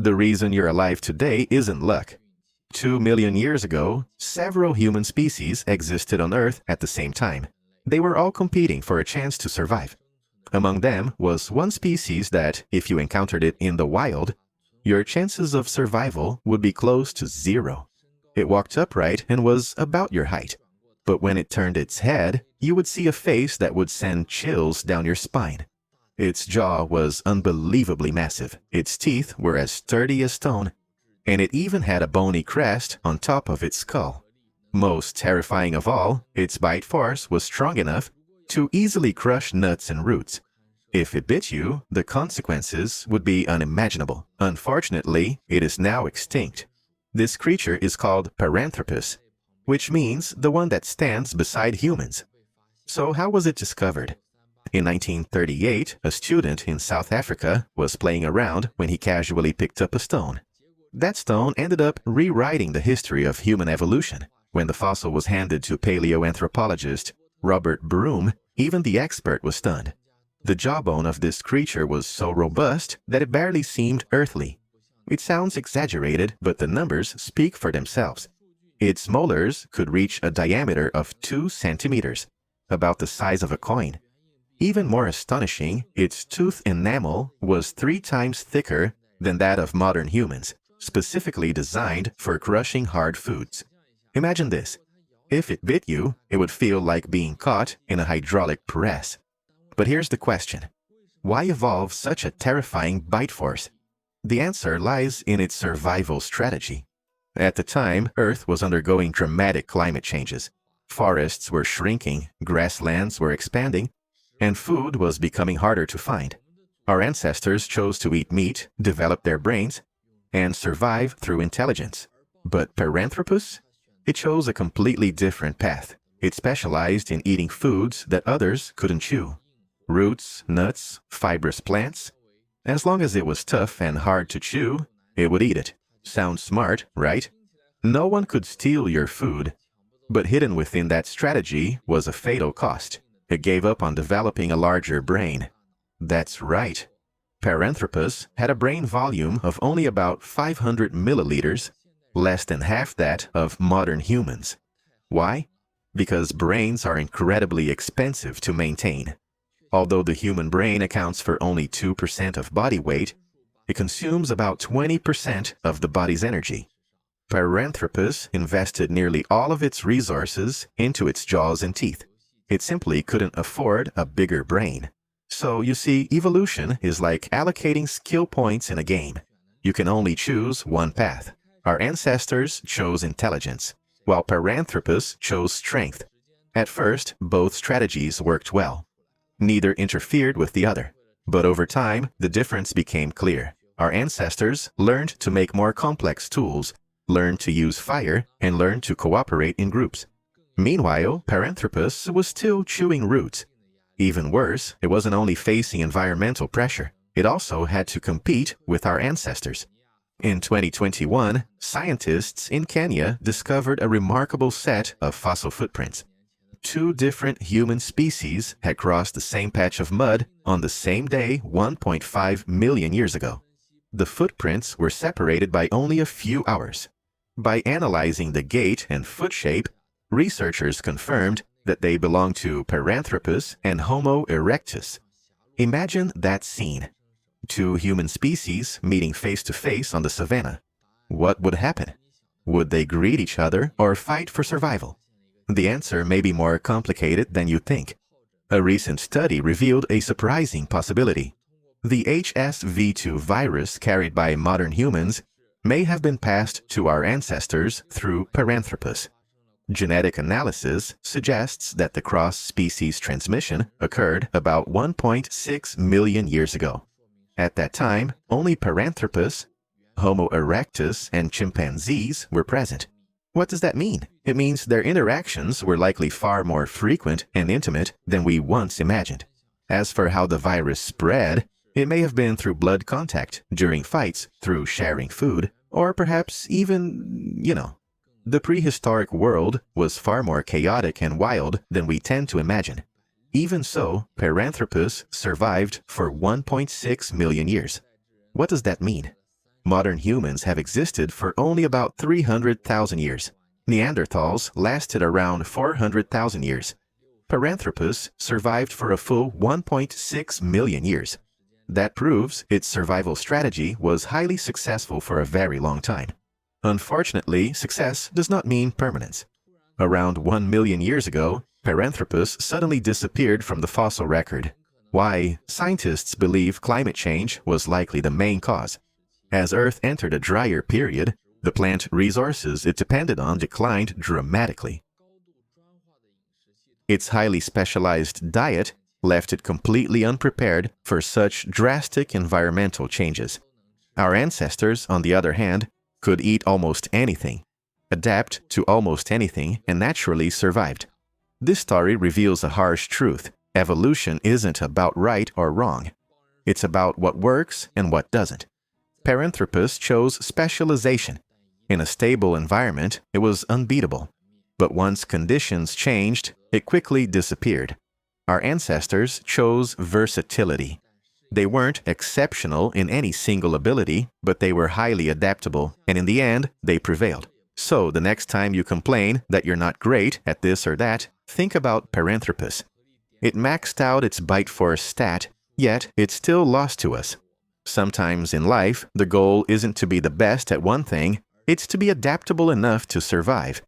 The reason you're alive today isn't luck. 2 million years ago, several human species existed on Earth at the same time. They were all competing for a chance to survive. Among them was one species that, if you encountered it in the wild, your chances of survival would be close to zero. It walked upright and was about your height. But when it turned its head, you would see a face that would send chills down your spine. Its jaw was unbelievably massive, its teeth were as sturdy as stone, and it even had a bony crest on top of its skull. Most terrifying of all, its bite force was strong enough to easily crush nuts and roots. If it bit you, the consequences would be unimaginable. Unfortunately, it is now extinct. This creature is called Paranthropus, which means the one that stands beside humans. So how was it discovered? In 1938, a student in South Africa was playing around when he casually picked up a stone. That stone ended up rewriting the history of human evolution. When the fossil was handed to paleoanthropologist Robert Broom, even the expert was stunned. The jawbone of this creature was so robust that it barely seemed earthly. It sounds exaggerated, but the numbers speak for themselves. Its molars could reach a diameter of 2 centimeters, about the size of a coin. Even more astonishing, its tooth enamel was 3 times thicker than that of modern humans, specifically designed for crushing hard foods. Imagine this. If it bit you, it would feel like being caught in a hydraulic press. But here's the question. Why evolve such a terrifying bite force? The answer lies in its survival strategy. At the time, Earth was undergoing dramatic climate changes. Forests were shrinking, grasslands were expanding, and food was becoming harder to find. Our ancestors chose to eat meat, develop their brains, and survive through intelligence. But Paranthropus? It chose a completely different path. It specialized in eating foods that others couldn't chew. Roots, nuts, fibrous plants. As long as it was tough and hard to chew, it would eat it. Sounds smart, right? No one could steal your food. But hidden within that strategy was a fatal cost. It gave up on developing a larger brain. That's right. Paranthropus had a brain volume of only about 500 milliliters, less than half that of modern humans. Why? Because brains are incredibly expensive to maintain. Although the human brain accounts for only 2% of body weight, it consumes about 20% of the body's energy. Paranthropus invested nearly all of its resources into its jaws and teeth. It simply couldn't afford a bigger brain. So you see, evolution is like allocating skill points in a game. You can only choose one path. Our ancestors chose intelligence, while Paranthropus chose strength. At first, both strategies worked well. Neither interfered with the other. But over time, the difference became clear. Our ancestors learned to make more complex tools, learned to use fire, and learned to cooperate in groups. Meanwhile, Paranthropus was still chewing roots. Even worse, it wasn't only facing environmental pressure, it also had to compete with our ancestors. In 2021, scientists in Kenya discovered a remarkable set of fossil footprints. 2 different human species had crossed the same patch of mud on the same day 1.5 million years ago. The footprints were separated by only a few hours. By analyzing the gait and foot shape, researchers confirmed that they belong to Paranthropus and Homo erectus. Imagine that scene. 2 human species meeting face to face on the savannah. What would happen? Would they greet each other or fight for survival? The answer may be more complicated than you think. A recent study revealed a surprising possibility. The HSV2 virus carried by modern humans may have been passed to our ancestors through Paranthropus. Genetic analysis suggests that the cross-species transmission occurred about 1.6 million years ago. At that time, only Paranthropus, Homo erectus, and chimpanzees were present. What does that mean? It means their interactions were likely far more frequent and intimate than we once imagined. As for how the virus spread, it may have been through blood contact, during fights, through sharing food, or perhaps even, The prehistoric world was far more chaotic and wild than we tend to imagine. Even so, Paranthropus survived for 1.6 million years. What does that mean? Modern humans have existed for only about 300,000 years. Neanderthals lasted around 400,000 years. Paranthropus survived for a full 1.6 million years. That proves its survival strategy was highly successful for a very long time. Unfortunately, success does not mean permanence. Around 1 million years ago, Paranthropus suddenly disappeared from the fossil record. Why? Scientists believe climate change was likely the main cause. As Earth entered a drier period, the plant resources it depended on declined dramatically. Its highly specialized diet left it completely unprepared for such drastic environmental changes. Our ancestors, on the other hand, could eat almost anything, adapt to almost anything, and naturally survived. This story reveals a harsh truth. Evolution isn't about right or wrong. It's about what works and what doesn't. Paranthropus chose specialization. In a stable environment, it was unbeatable. But once conditions changed, it quickly disappeared. Our ancestors chose versatility. They weren't exceptional in any single ability, but they were highly adaptable, and in the end, they prevailed. So the next time you complain that you're not great at this or that, think about Paranthropus. It maxed out its bite force stat, yet it still lost to us. Sometimes in life, the goal isn't to be the best at one thing, it's to be adaptable enough to survive.